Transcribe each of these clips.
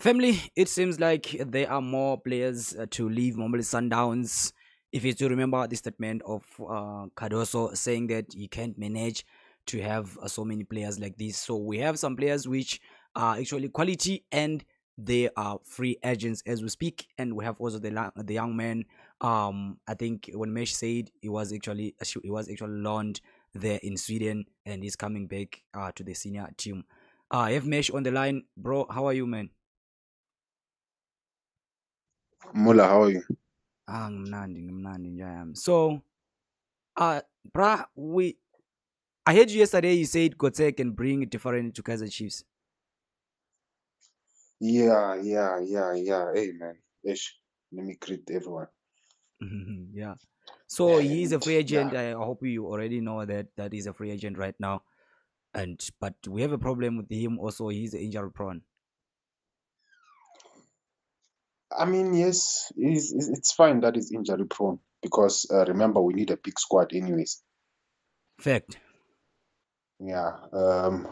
Family, it seems like there are more players to leave Mamelodi Sundowns. If you still remember the statement of Cardoso saying that he can't manage to have so many players like this. So we have some players which are actually quality and they are free agents as we speak. And we have also the young man. I think when Mesh said he was actually loaned there in Sweden and he's coming back to the senior team. I have Mesh on the line, bro. How are you, man? Mula, how are you? Ngimnandi nje I am. So, uh, bruh, I heard you yesterday. You said Gotek can bring different to Kaiser Chiefs. Yeah. Hey, man. Ish, let me greet everyone. Yeah. So he is a And free agent. yeah, I hope you already know that he's a free agent right now. And but we have a problem with him. Also, he's injury prone. I mean, yes, it's fine that he's injury prone because remember, we need a big squad, anyways. Fact. Yeah,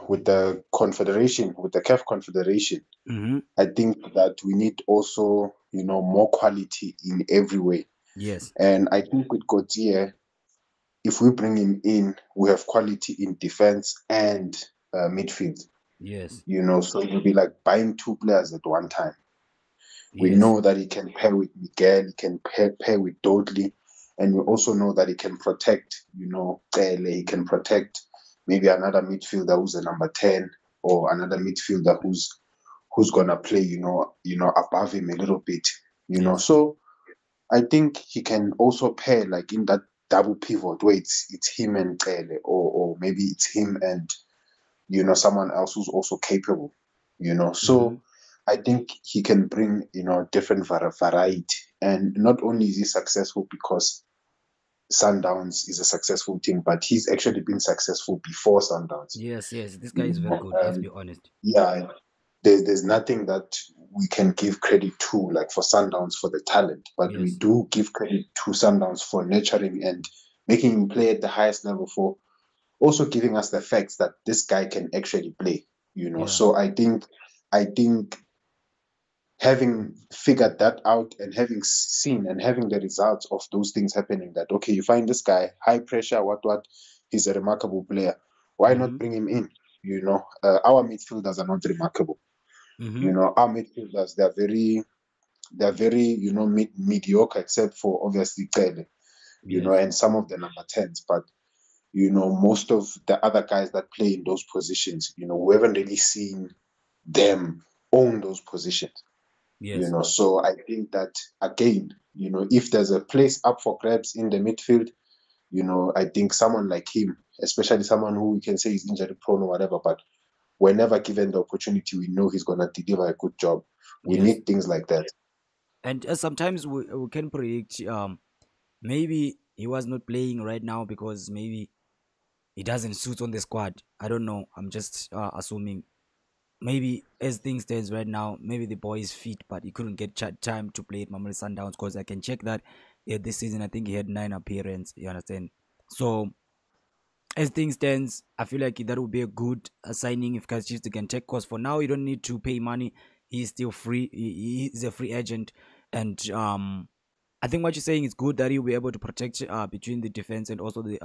with the CAF Confederation, Mm-hmm. I think that we need also, more quality in every way. Yes. And I think with Gautier, if we bring him in, we have quality in defense and midfield. Yes. So it'll be like buying two players at one time. We Yes. know that he can pair with Miguel, he can pair with Dodley, and we also know that he can protect, Cele, he can protect maybe another midfielder who's a number 10 or another midfielder who's gonna play, above him a little bit. Yes. So I think he can also pair like in that double pivot where it's him and Cele, or maybe it's him and someone else who's also capable. Mm-hmm. So I think he can bring, different variety. And not only is he successful because Sundowns is a successful team, but he's actually been successful before Sundowns. Yes. Yes. This guy You is very know, good. Let's be honest. yeah, there's nothing that we can give credit to, like for Sundowns for the talent, but we Yes. do give credit to Sundowns for nurturing and making him play at the highest level, for also giving us the facts that this guy can actually play. Yeah. So I think having figured that out and having seen and having the results of those things happening, that okay, you find this guy high pressure, what, he's a remarkable player. Why Mm-hmm. not bring him in? Our midfielders are not remarkable. Mm-hmm. Our midfielders, they're very mediocre, except for obviously Cele, Yes. and some of the number 10s. But most of the other guys that play in those positions, we haven't really seen them own those positions. Yes. So I think that again, if there's a place up for grabs in the midfield, I think someone like him, especially someone who we can say is injury prone or whatever, but whenever given the opportunity, we know he's gonna deliver a good job. We Yes. need things like that. And sometimes we can predict maybe he was not playing right now because maybe he doesn't suit on the squad. I don't know. I'm just assuming. Maybe as things stands right now, maybe the boy is fit, but he couldn't get time to play at Mamelodi Sundowns because I can check that this season I think he had 9 appearances. You understand? So as things stands, I feel like that would be a good signing if Kaizer Chiefs can take. Because for now, you don't need to pay money. He's still free. He's a free agent, and I think what you're saying is good that he'll be able to protect between the defense and also the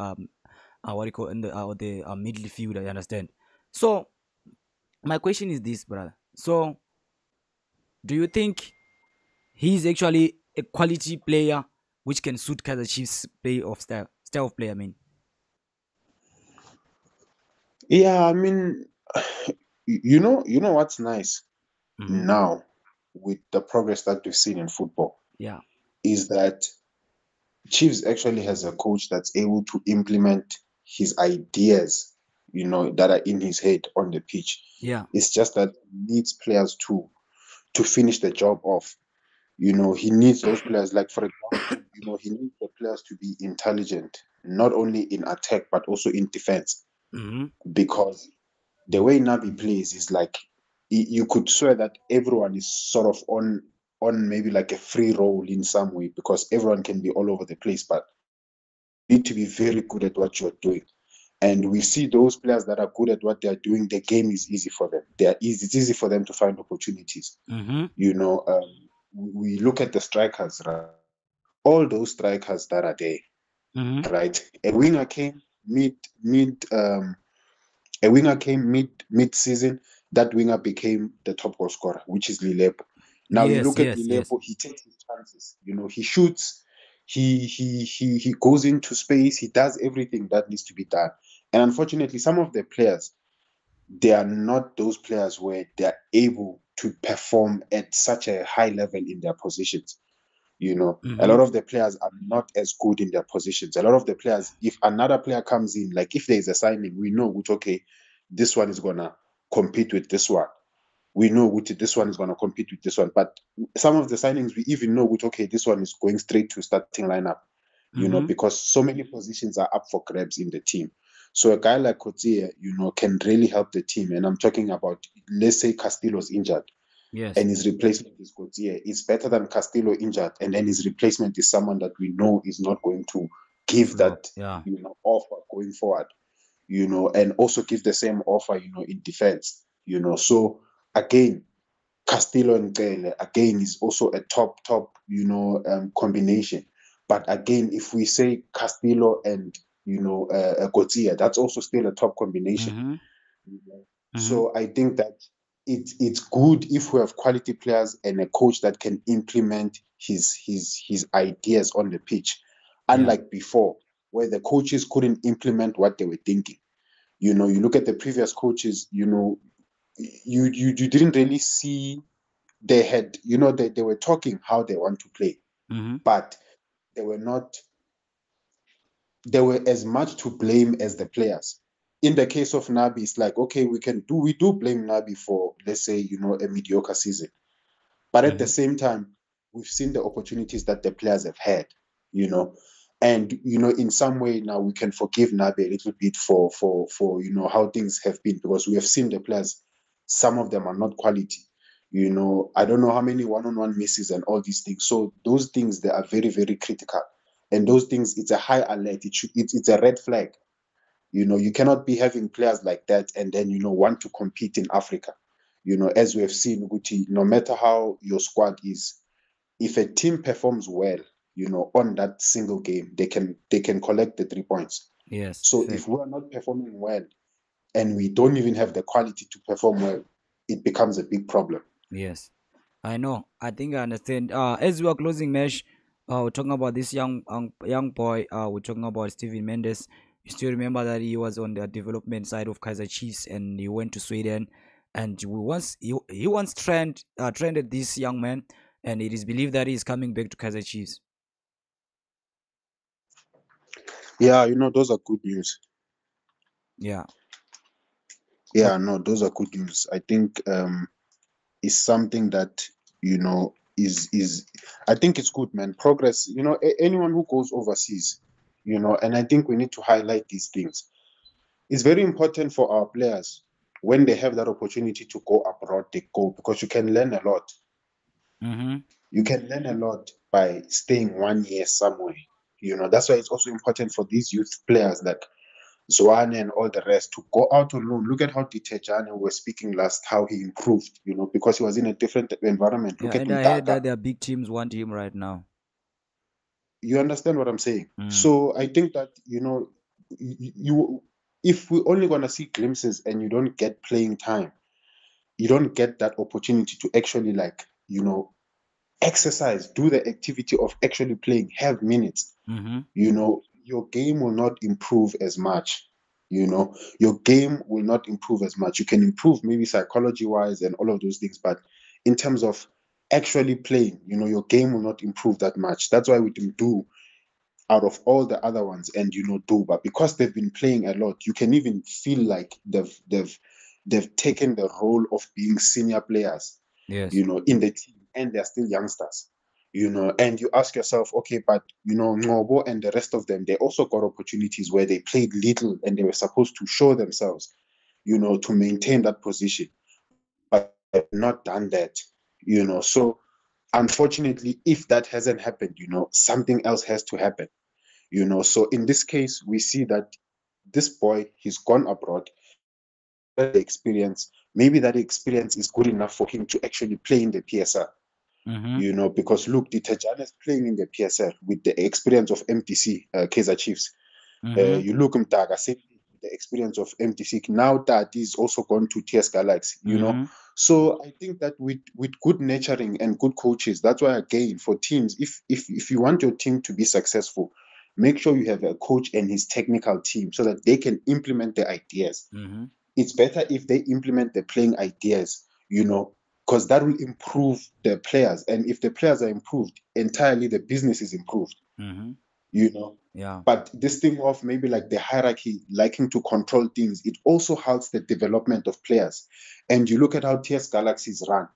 what do you call in the midfield. I understand. So my question is this, brother. So do you think he's actually a quality player which can suit Kaizer Chiefs play of style of play? I mean, Yeah, I mean, you know what's nice hmm now with the progress that we've seen in football yeah, is that Chiefs actually has a coach that's able to implement his ideas, that are in his head on the pitch. yeah, It's just that he needs players to finish the job off. He needs those players, like for example, he needs the players to be intelligent, not only in attack but also in defense. hmm Because the way Nabi plays is like you could swear that everyone is sort of on maybe like a free role in some way, because everyone can be all over the place, but you need to be very good at what you're doing. And we see those players that are good at what they are doing, the game is easy for them. It's easy for them to find opportunities. Mm-hmm. You know, we look at the strikers, right? All those strikers that are there, Mm-hmm. right? A winger came mid season. That winger became the top goal scorer, which is Lilepo. Now you Yes, look at yes, yes. Lilepo, he takes his chances. You know, he shoots, he goes into space, he does everything that needs to be done. And unfortunately, some of the players, they are not those players where they are able to perform at such a high level in their positions. You know, a Mm-hmm. lot of the players are not as good in their positions. A lot of the players, if another player comes in, like if there is a signing, we know which, okay, this one is gonna compete with this one. We know which this one is gonna compete with this one. But some of the signings, we even know which, okay, this one is going straight to starting lineup. You know, Mm-hmm. because so many positions are up for grabs in the team. So a guy like Coetzee, you know, can really help the team. And I'm talking about, let's say Castillo's injured Yes. and his replacement is Gautier. It's better than Castillo injured, and then his replacement is someone that we know is not going to give Flop. that, Yeah. you know, offer going forward, you know, and also give the same offer, you know, in defense, you know. So again, Castillo and Gele, again, is also a top, you know, combination. But again, if we say Castillo and, you know, Gautier, that's also still a top combination. Mm-hmm. Mm-hmm. So I think that it's good if we have quality players and a coach that can implement his ideas on the pitch, Yeah. unlike before, where the coaches couldn't implement what they were thinking. You know, you look at the previous coaches, you know, you didn't really see they had, you know, they were talking how they want to play, Mm-hmm. but they were not they were as much to blame as the players. In the case of Nabi, it's like, okay, we do blame Nabi for, let's say, you know, a mediocre season. But at the Mm-hmm. same time, we've seen the opportunities that the players have had, you know. And, you know, in some way now we can forgive Nabi a little bit for you know, how things have been, because we have seen the players, some of them are not quality. You know, I don't know how many one-on-one misses and all these things. So those things, they are very, very critical. And those things, it's a high alert. It's a red flag. You know, you cannot be having players like that and then, you know, want to compete in Africa. You know, as we have seen, Guti, no matter how your squad is, if a team performs well, you know, on that single game, they can collect the 3 points. Yes. So if Fact. we're not performing well and we don't even have the quality to perform well, it becomes a big problem. Yes. I know. I think I understand. As we are closing mesh, we're talking about this young boy. We're talking about Steven Mendes. You still remember that he was on the development side of Kaiser Chiefs, and he went to Sweden, and he once trended this young man, and it is believed that he is coming back to Kaiser Chiefs. Yeah, you know, those are good news. Yeah. What? Yeah, no, those are good news. I think is something that, you know, is I think it's good, man. Progress, you know, anyone who goes overseas, you know, and I think we need to highlight these things. It's very important for our players when they have that opportunity to go abroad, they go, because you can learn a lot. Mm-hmm. You can learn a lot by staying 1 year somewhere. You know, that's why it's also important for these youth players like Zwane and all the rest to go out on loan. Look at how Ditejane was speaking last, how he improved, you know, because he was in a different environment. Yeah, Look at and I heard Mtaka. that their big teams want him right now. You understand what I'm saying? Mm. So I think that, you know, you if we're only gonna see glimpses and you don't get playing time, you don't get that opportunity to actually, like, you know, exercise, do the activity of actually playing, have minutes, Mm-hmm. you know, your game will not improve as much. You know, your game will not improve as much. You can improve maybe psychology wise and all of those things, but in terms of actually playing, you know, your game will not improve that much. That's why we can do out of all the other ones, and, you know, do, but because they've been playing a lot, you can even feel like they've taken the role of being senior players, Yes. you know, in the team, and they're still youngsters, you know. And you ask yourself, okay, but, you know, Ngobo and the rest of them, they also got opportunities where they played little and they were supposed to show themselves, you know, to maintain that position, but they've not done that, you know. So unfortunately, if that hasn't happened, you know, something else has to happen, you know. So in this case, we see that this boy, he's gone abroad, the experience, maybe that experience is good enough for him to actually play in the PSL. Mm-hmm. You know, because look, Ditejan is playing in the PSL with the experience of MTC, Kaizer Chiefs. Mm-hmm. You look Mtaga, same the experience of MTC. Now that is also gone to TS Galaxy, you know. Mm-hmm. So I think that with good nurturing and good coaches, that's why again for teams, if you want your team to be successful, make sure you have a coach and his technical team so that they can implement the ideas. Mm-hmm. It's better if they implement the playing ideas, you know, because that will improve the players. And if the players are improved, entirely the business is improved, Mm-hmm. you know. Yeah. But this thing of maybe like the hierarchy, liking to control things, it also helps the development of players. And you look at how TS Galaxies run,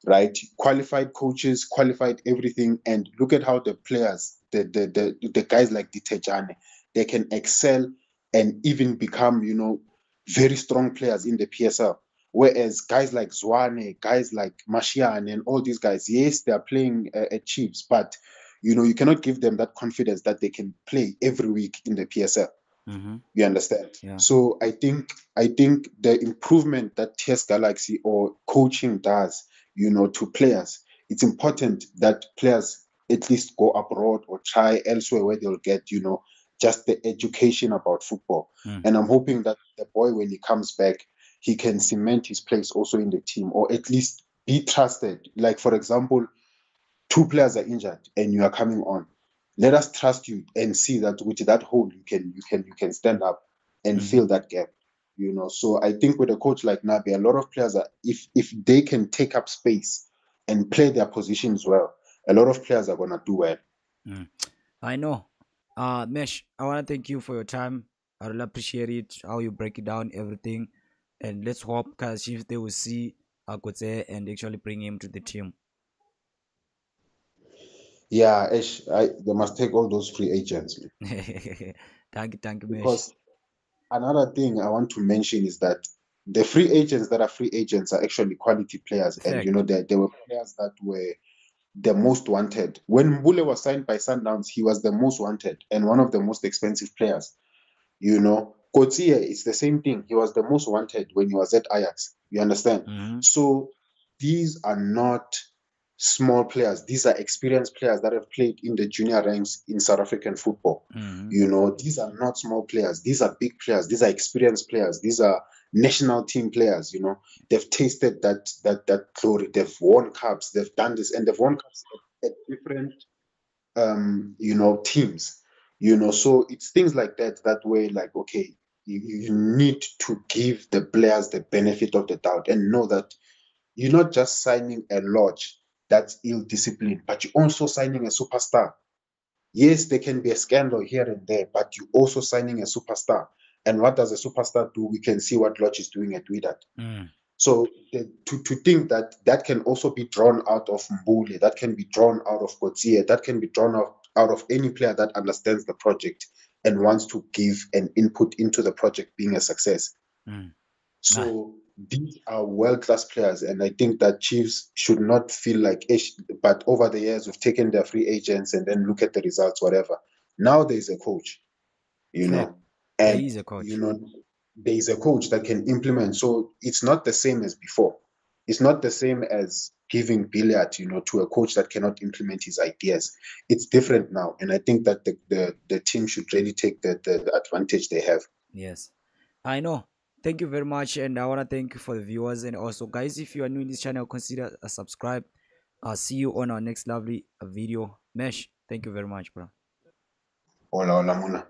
right? Qualified coaches, qualified everything, and look at how the players, the guys like Ditejane, they can excel and even become, you know, very strong players in the PSL. Whereas guys like Zwane, guys like Mashiane, and all these guys, yes, they are playing at Chiefs, but you know, you cannot give them that confidence that they can play every week in the PSL. Mm-hmm. You understand? Yeah. So I think the improvement that TS Galaxy or coaching does, you know, to players, it's important that players at least go abroad or try elsewhere where they'll get, you know, just the education about football. Mm. And I'm hoping that the boy, when he comes back, he can cement his place also in the team or at least be trusted. Like, for example, two players are injured and you are coming on. Let us trust you and see that with that hole you can stand up and Mm-hmm. fill that gap. You know, so I think with a coach like Nabi, a lot of players are if they can take up space and play their positions well, a lot of players are gonna do well. Mm. I know. Mesh, I want to thank you for your time. I really appreciate it, how you break it down, everything. And let's hope Kaizer Chiefs they will see Akotse and actually bring him to the team. Yeah, they must take all those free agents Thank you, Mesh. because another thing I want to mention is that the free agents that are free agents are actually quality players, and you know Fact. there were players that were the most wanted. When Mbule was signed by Sundowns, he was the most wanted and one of the most expensive players. You know, Coetzee, it's the same thing. He was the most wanted when he was at Ajax. You understand? Mm-hmm. So these are not small players. These are experienced players that have played in the junior ranks in South African football. Mm-hmm. You know, these are not small players. These are big players. These are experienced players. These are national team players. You know, they've tasted that glory. They've won cups. They've done this, and they've won cups at different you know, teams, you know. So it's things like that way, like, okay, you need to give the players the benefit of the doubt and know that you're not just signing a lodge that's ill-disciplined, but you're also signing a superstar. Yes, there can be a scandal here and there, but you're also signing a superstar. And what does a superstar do? We can see what Lodge is doing at Wydad. Mm. So to think that that can also be drawn out of Mbule, that can be drawn out of Coetzee, that can be drawn out of any player that understands the project and wants to give an input into the project being a success. Mm. Nah. So these are world-class players, and I think that Chiefs should not feel like, "Ish," but over the years we've taken their free agents and then look at the results, whatever. Now there's a coach, you Fact. know, There and is a you coach. know there is a coach that can implement. So it's not the same as before. It's not the same as giving billiard, you know, to a coach that cannot implement his ideas. It's different now, and I think that the team should really take the advantage they have. Yes. I know. Thank you very much. And I want to thank you for the viewers. And also, guys, if you are new in this channel, consider a subscribe. I'll see you on our next lovely video. Mesh, thank you very much, bro. Hola, hola, Muna.